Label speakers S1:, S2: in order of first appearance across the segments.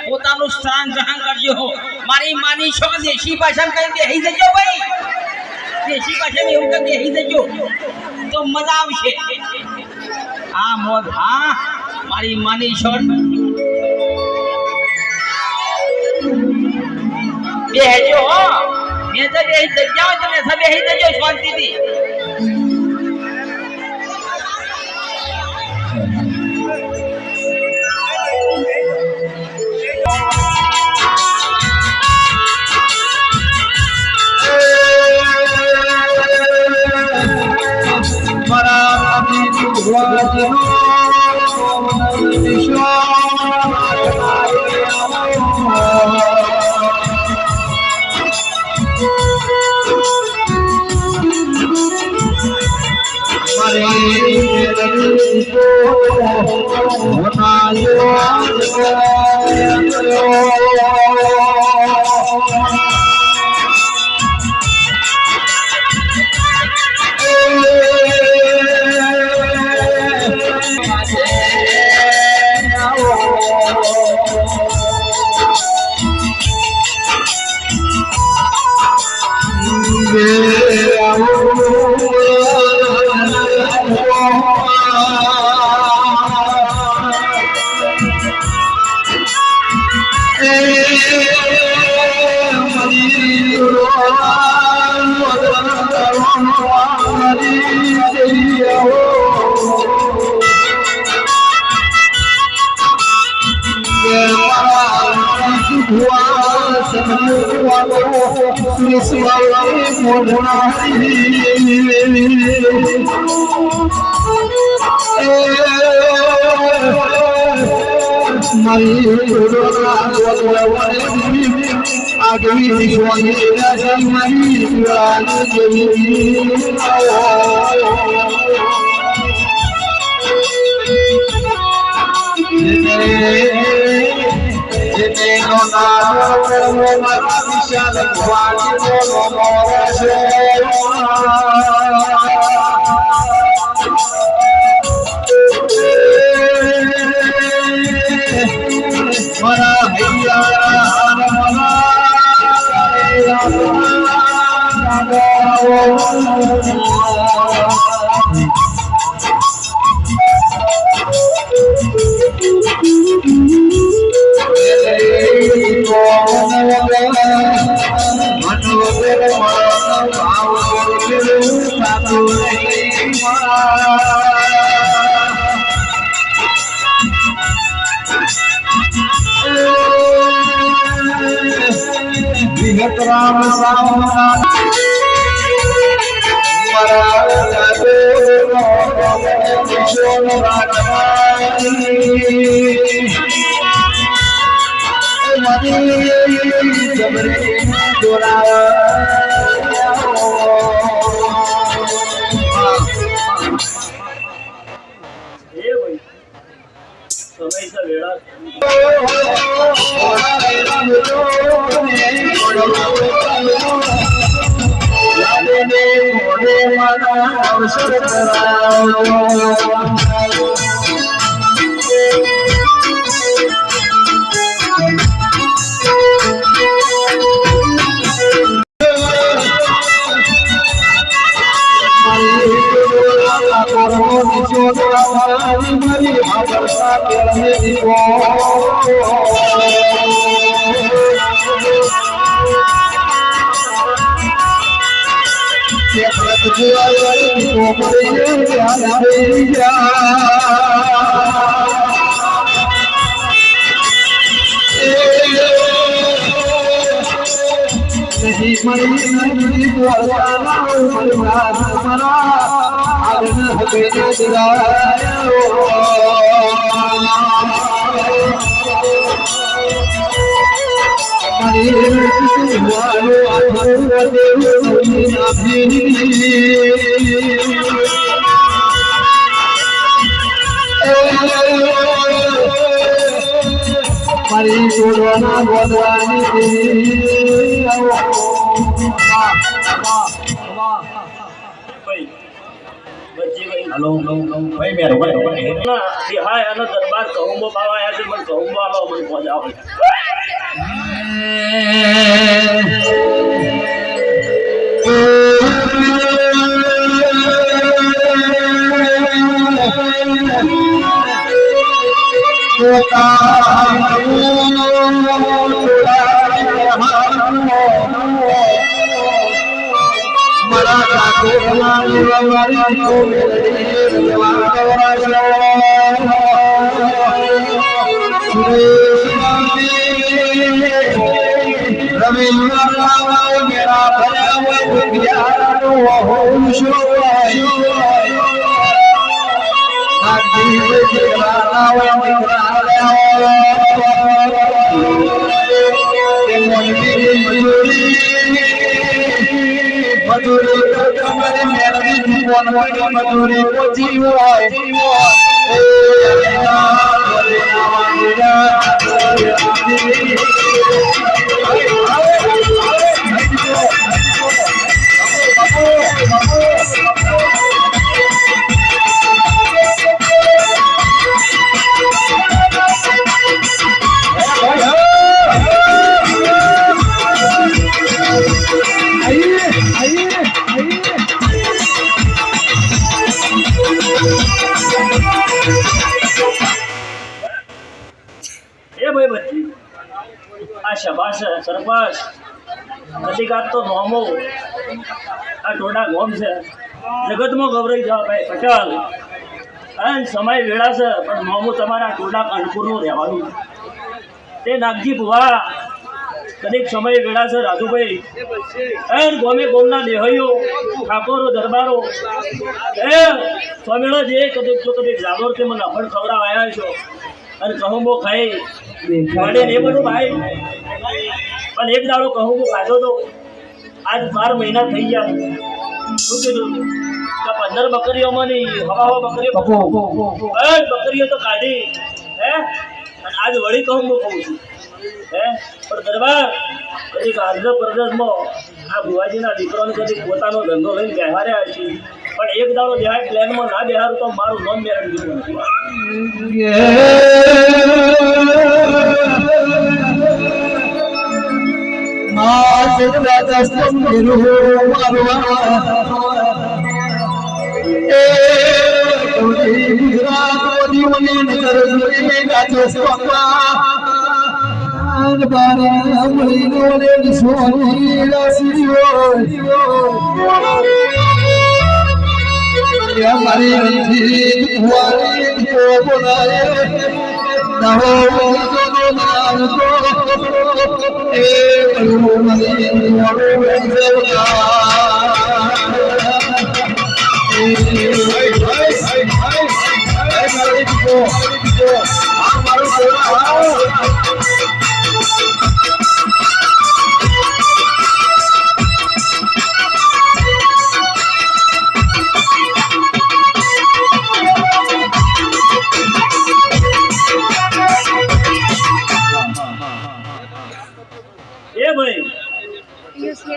S1: પોતાનું સ્થાન ગ્રહણ કરજો મારી માની છો દેશી ભાષામાં કઈ બેહી જજો ભાઈ દેશી ભાષામાં એવું કઈ બેહી જજો તો મજા આવશે હા મોદ હા મારી માની છો બેહજો હો મેં તો બેહી જગ્યા તમે સબ બેહી જજો શાંતિથી
S2: Oh હેલો ભાઈ મેરો
S3: હાય આનો દરબાર કહુંબો બાવા આયા છે મને કહુંબો આલો મને મજા આવે
S4: મધુરી પોચી હોય
S3: શાબાશ સરપંચ કદીકાત તો નોમો આ ટોડા ગોમ છે જગતમાં ગૌરવ જવા ભાઈ પટેલ અને સમય વેળા છે પણ નોમું તમારા ટોડા કાનપુરનું રહેવાનું તે નાગજી ભુવા કદીક સમય વેળા છે રાજુભાઈ અને ગોમે ગોમના દેહૈયો ઠાકોરો દરબારો એ સ્વામીળો જે કદીક જો કદીક જાગોર તે મને અફડ ખવડાવ આવ્યા છો અને કહુંબો ખાઈ વડે એ બધું ભાઈ પણ એક દાડો કહુંબો ખાધો તો આજ 12 મહિના થઈ ગયા શું કીધું કે 15 બકરીઓમાં ની હવા બકરીઓ બકરીઓ તો કાઢી હે અને આજ વળી કહુંબો ખાઉં છું હે પણ દરબાર કદી આંધ્ર પ્રદેશમાં આ ભુવાજીના દીકરાને કદી પોતાનો ધંધો લઈને બેહાર્યા છે પણ એક દાડો દેહાય પ્લેનમાં ના બેહારું તો મારું નામ બેહાડી દીધું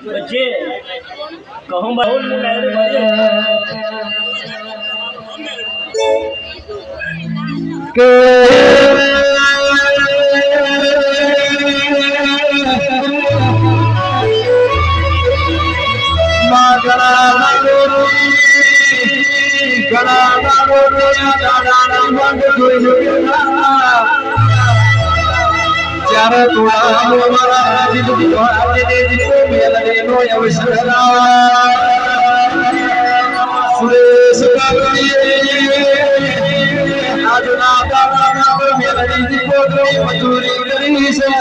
S3: बच्चे कहूँ बहुत
S4: Cara tulang mara di dunia ini di bumi ini yang bersama sudah sekali aduna karena bumi ini di bumi maturi Indonesia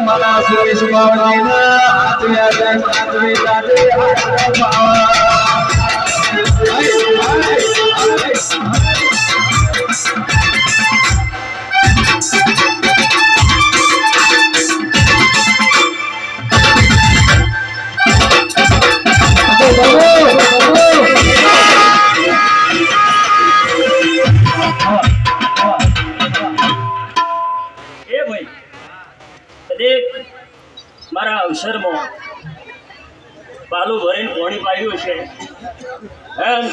S4: mana sudah semuanya hati yang hati tadi
S3: અવસરમાં બાલું ભરીને પોણી પાડ્યું છે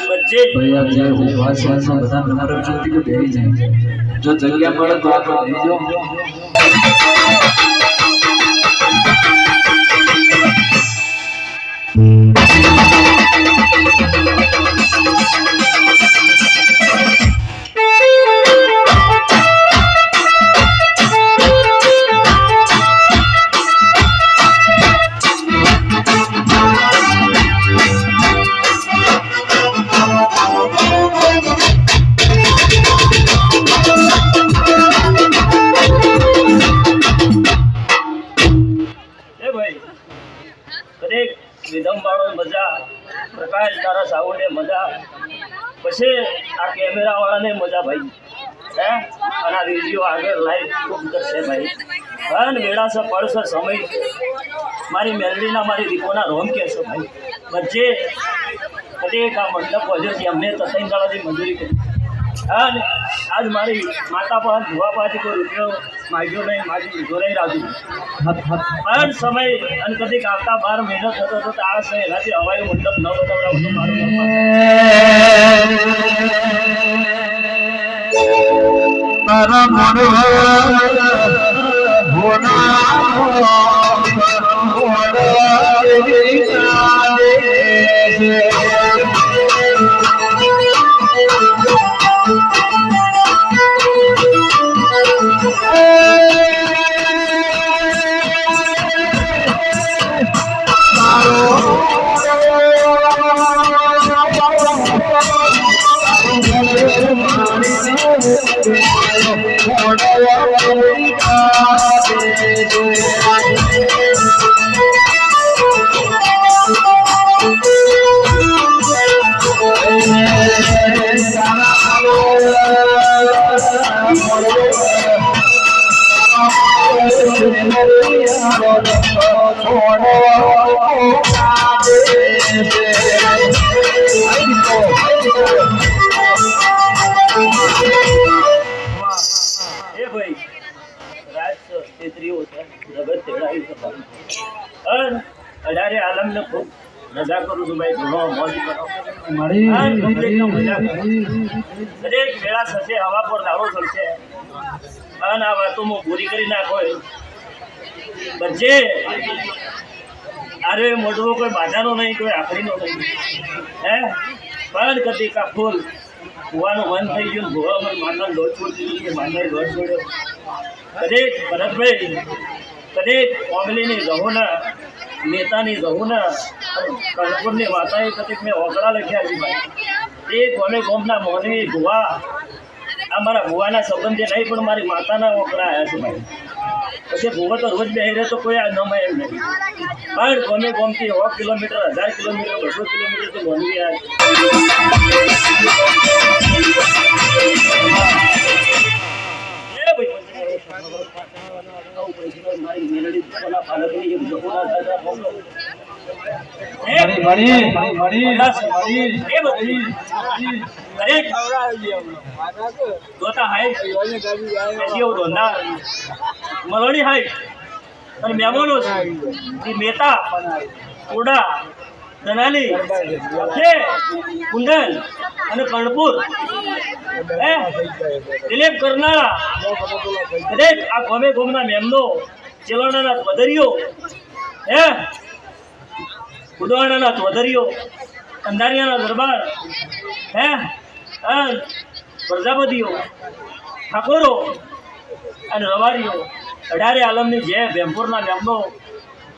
S3: વચ્ચે
S2: ભાઈ આ જે વાસમાં બધા નંબર જોતી કે બેહી જાય જો જગ્યા મળે તો આપણે બેહી જાઓ
S3: મજા પ્રકાશ તારા સાવડે મજા પછી આ કેમેરા વાળાને મજા ભાઈ હે અને આ વિડીયો આગળ લાઈવ ખૂબ કરશે ભાઈ અને મેળાશે પડશે સમય મારી મેલડીના મારી દીપોના રોમ કહેશે ભાઈ વચ્ચે કદેક આ મંડપ વધ્યો છે અમને તસાઈ દાડાથી મજૂરી કરી અને આજ મારી માતા પાસે ધોવા પાસે કોઈ રૂપિયો માગ્યો નહીં માગી લીધો નહીં રાજુ હર સમય અને કદીક આવતા 12 મહિનો થતો તો આ છે એનાથી હવાઈ મંડપ ન બતાવડાવો તો મારું અઢારે આલમને ખૂબ રજા કરું છું ભાઈ ઘણો મોજ કરો દરેક વેળા થશે હવા પર દાડો ચડશે અને આ વાતો હું પૂરી કરી નાખો બચ્ચે અરે મોઢવો કોઈ બાધાનો નહીં કોઈ આખરીનો નહીં હે પણ કદી કાફૂલ કુવાનું મન થઈ ગયું ભોવા મને માતાને દોડ છોડી દીધું કે માતાએ દોડ છોડ્યો કદેક ભરતભાઈ કદેક કોમલીની રહુના નેતાની રહુના કણપુરની વાતાએ કદીક મેં ઓગળા લખ્યા છે ભાઈ એ કોમે કોમના મોનવી ભુવા આ મારા ભુવાના સંબંધે નહીં પણ મારી માતાના ઓગળા આવ્યા છે ભાઈ પછી ભુવા તો રોજ બેહી રહે તો કોઈ આ નમાય એમ નહીં પણ કોમે કોમથી 100 કિલોમીટર 1000 કિલોમીટર 200 કિલોમીટરથી મોનવી મરણી હાઈ અને મહેમાનો છે મેતા કોડા દનાલી છે કુંડલ અને કર્ણપુર દિલીપ કરનાળા દરેક આ ગોમે ગોમના મેમનો ચેલોડાના વધરીઓ હે ઉદવાડાના વધરીઓ અંધારિયાના દરબાર હે પ્રજાપતિઓ ઠાકોરો અને રવારીઓ અઢારે આલમની જે ભેમપુરના મેમનો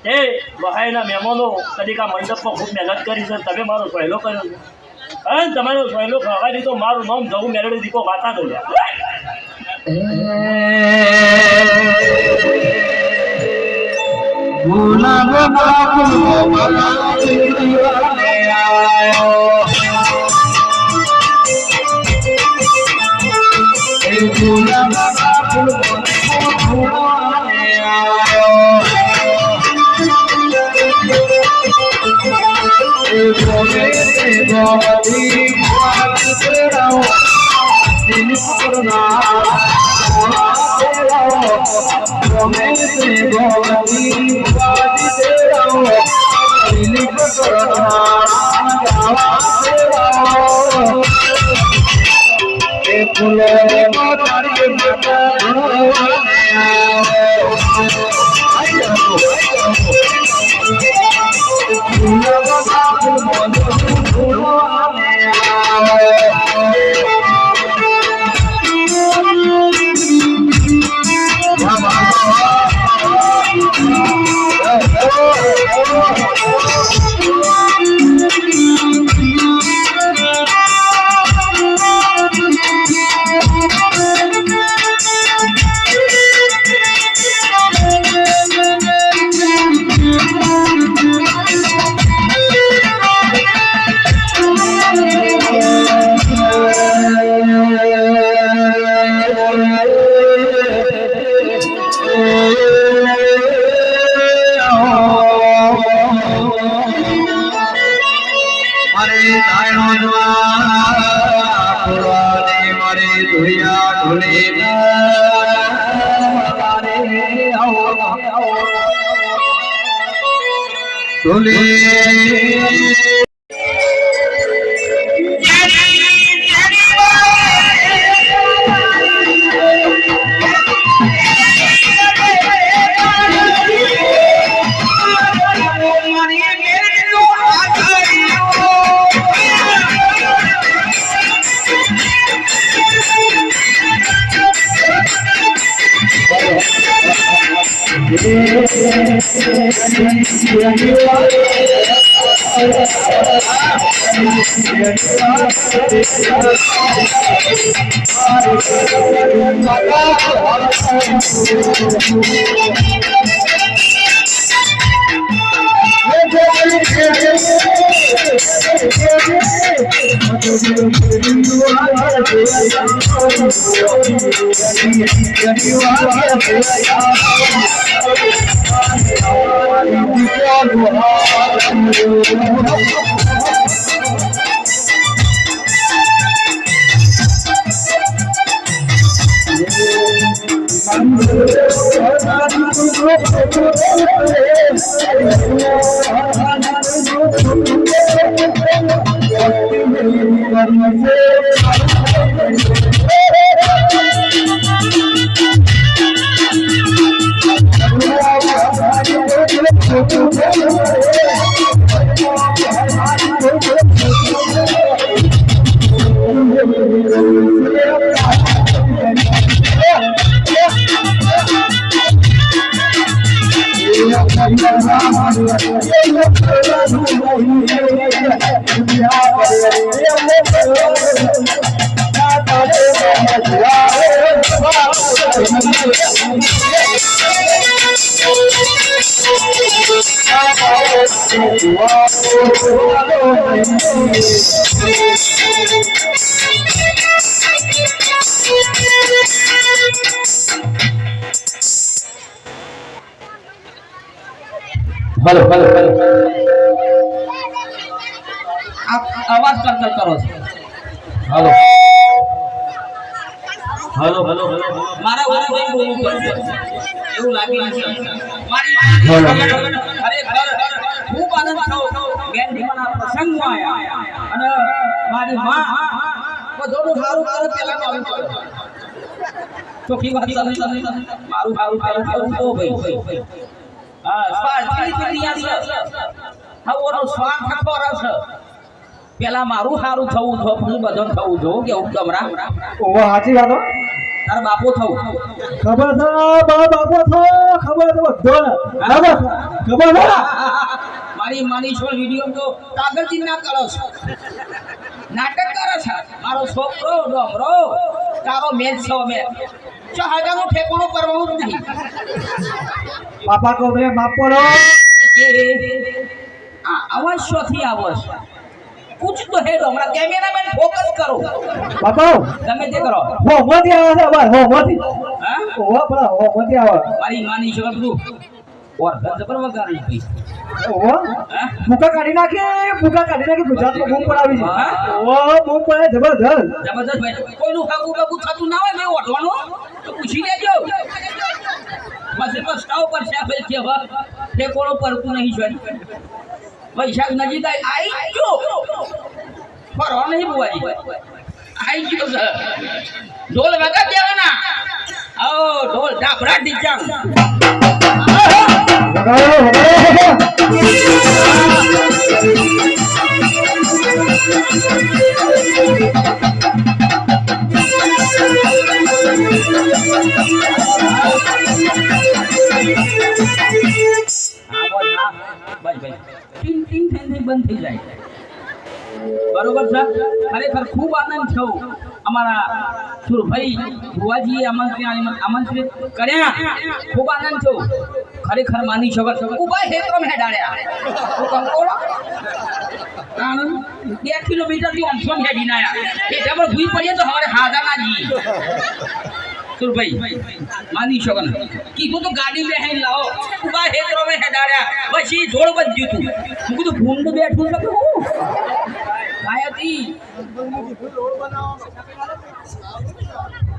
S3: તે વહાયના મહેમાનો કદીક આ મંડપમાં ખૂબ મહેનત કરી છે તમે મારો સહેલો કર્યો છે અને તમારો સહેલો ખાવા દીધો મારું નામ જવું મેળવી દીધો વાતા દો
S4: Govinda
S2: ભલે ભલે ભલે
S1: આપ અવાજ કરતા કરો છો
S2: હાલો હાલો હાલો
S1: મારા ઉપર કોઈ બોલવું પડશે એવું લાગી રહ્યું છે મારી ખરેખર ખૂબ આનંદ થયો બેન દીવાના પ્રસંગમાં આયા અને મારી માં બધું સારું કરે પેલા મારું કરે ચોખ્ખી વાત તમે મારું સારું કરે તો ભાઈ હા સ્વાર્થની દુનિયા છે હવોનો સ્વાર્થ ખબર છે પેલા મારું સારું થવું જો પછી બધું થવું જો કેવું ગમરા
S4: ઓહો સાચી વાત હો.
S1: તાર બાપો થવું
S4: ખબર છે બાપો થો ખબર છે બધો ખબર છે
S1: મારી માની છો વિડિયો તો કાગળથી ના કરો છો નાટક કરે છે મારો છોકરો ડોમરો તારો મેચ છો મે ચાહગાનું ઠેકોણું કરવું જ નહીં
S4: બાપા કો બે બાપો રો
S1: એ આ અવશ્યથી આવશ कुछ तो है हमारा कैमरामैन फोकस करो
S4: બાપા
S1: गमे ते करो
S4: હો મોતી આવે છે ભાઈ હો મોતી
S1: हां
S4: ઓહો બરા હો મોતી આવે
S1: मारी मानी शब्द तू और जबर वगाड़ी थी
S4: ઓહો
S1: हां
S4: ભૂકા કાઢી નાખી ગુજરાતમાં બૂમ પડાવી છે
S1: હા?
S4: ઓહો બૂમ પડે જબરદસ્ત
S1: जबरदस्त भाई कोईનું કાગુ બાગુ થતું ના હોય મે ઓઢવાનું તો પૂછી લેજો બસ બસ સ્ટાવ પર છે ભાઈ કે વા તે કોણો પરતું નહીં છોડી વૈશાખ નજીક આવી જો ફરવા નહીં બુવાજી આવી ગયો છે ઢોલ વગર દેવાના આવો ઢોલ ઢાફડા ડીજા બંધ થઈ જાય બરોબર છે ખરેખર ખૂબ આનંદ થયો અમારા સુરભાઈ ભુવાજીએ આમંત્રિત કર્યા ખૂબ આનંદ થયો ખરેખર માની શકો ઉભા હેતરમ હેડાડ્યા કંકોળો 2 કિલોમીટર થી ઓમસોમ હેડી નાયા એટલે પણ ભૂઈ પડીએ તો હવારે હાજા ના જી સુરભાઈ માની શકો ને કીધું તો ગાડી બેહાઈ લાવો ઉભા હેતરમ હેડાડ્યા પછી જોડ બંધ્યું તું હું કીધું ભૂંડ બેઠું છે ગાયતી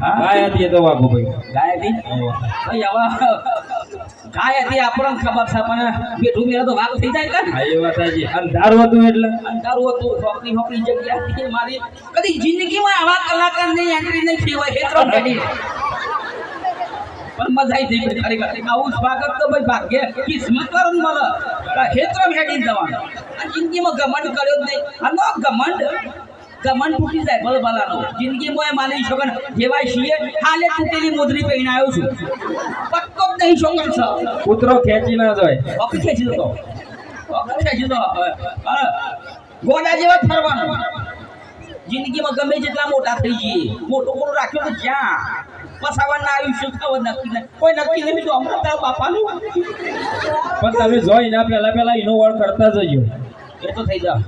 S4: ગાયતી તો વાગો ભાઈ
S1: ગાયતી ભાઈ હવે ગાયતી આપણને ખબર છે પણ બેઠું મેળો તો વાગ થઈ જાય કે
S4: હા એ વાત સાચી અંધારું હતું એટલે
S1: અંધારું હતું હોપની જગ્યા હતી મારી કદી જિંદગીમાં આવા કલાકારની એન્ટ્રી નહીં થઈ હોય હેતરમ હેડી પણ મજા આવી થઈ ખરેખર આવું સ્વાગત તો ભાઈ ભાગ્ય કિસ્મત વાળું મળે હેતરમ હેડી જવાનું આ જિંદગીમાં ઘમંડ કર્યો જ નહીં આનો ઘમંડ તૂટી જાય બળબલાનો જિંદગીમાં એ માની શકો જેવાય છીએ હાલે તૂટેલી મોદરી પહેરીને આવ્યો છું પક્કો જ નહીં શોગન છે
S4: કૂતરો ખેંચી ના જાય
S1: ઓકે ખેંચી દો ગોડા જેવા ફરવાનું જિંદગીમાં ગમે જેટલા મોટા થઈ જઈએ મોટો રાખ્યો તો જ્યાં પસાવાના આયુષ્ય થવા નક્કી કોઈ નક્કી નહીં બીજું અમૃત બાપાનું
S4: પણ તમે જોઈ ના પહેલા એનો વળ કરતા જજો
S1: એ તો થઈ જા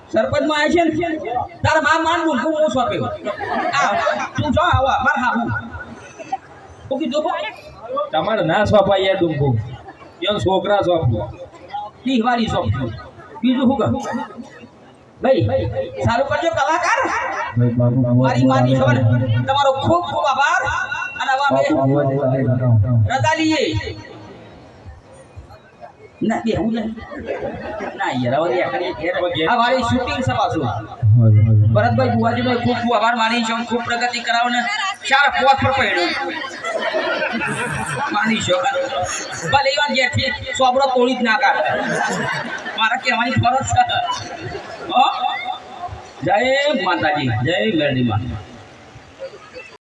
S1: સરપંચ માં આવે છે ને તારા મા માન બોલ હું સોંપ્યો તું જો આવા માર હા હું ઓકે જો
S4: તમારે ના સોંપાય યાર ડુંગો એમ છોકરા સોંપો
S1: દીવાળી સોંપ્યું બીજું શું કરું ભાઈ સારું કરજો કલાકાર મારી માની છો તમારો ખૂબ ખૂબ આભાર અને હવે અમે રજા લઈએ ના બે હું ના યાર હવે આ મારી શૂટિંગ છે પાછું ભરતભાઈ બુવાજીનો ખૂબ ખૂબ આભાર માની છો ખૂબ પ્રગતિ કરાવો ને 4 પોત પર પડ્યો માની છો ભલે એવા જેથી સોબડો તોડી જ ના કાઢ મારા કહેવાની ફરજ છે જય માતાજી જય મેરડી માં